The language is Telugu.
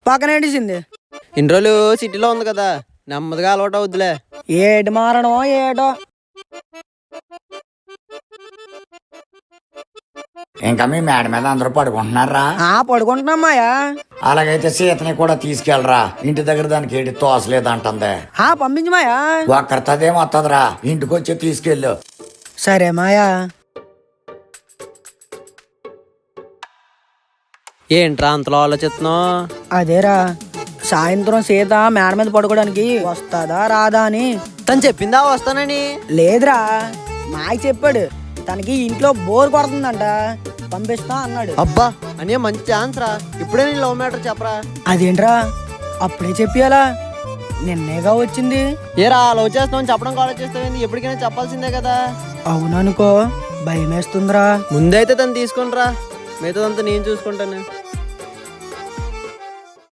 పక్కనేటిసింది. ఇన్ని రోజులు సిటీలో ఉంది కదా, నెమ్మదిగా అలవాటు అవుద్దిలే. ఏటి మారడం ఏటో. ఇంకా మీ మేడ మీద అందరూ పడుకుంటున్నారా? పడుకుంటున్నామాయా. అలాగైతే సీతని కూడా తీసుకెళ్ళరా, ఇంటి దగ్గర దానికి ఏటి తోసలేదంటుంది. పంపించమాయా. ఒక్కరితోదేం వస్తుందిరా, ఇంటికి వచ్చి తీసుకెళ్ళు. సరే మాయా. ఏంట్రా అంతలో ఆలోచిస్తున్నావు? అదేరా, సాయంత్రం సీత మేడ మీద పడుకోవడానికి వస్తుందా రాదా అని. తను చెప్పిందా వస్తానని? లేదురా, మాయ చెప్పాడు. తనకి ఇంట్లో బోర్ కొడుతుందంట, పంపిస్తా అన్నాడు. అబ్బా అని మంచి ఛాన్స్ రా. ఇప్పుడే నేను లవ్ మ్యాటర్ చెప్పరా. అదేంట్రా అప్పుడే చెప్పియాలా? నిన్నేగా వచ్చింది. ఏరా లవ్ చేస్తామని చెప్పడం కాల్ చేస్తావేంది? ఎప్పటికైనా చెప్పాల్సిందే కదా. అవుననుకో, భయం వేస్తుందిరా. ముందైతే తను తీసుకునిరా, మిగతాదంతా నేను చూసుకుంటాను.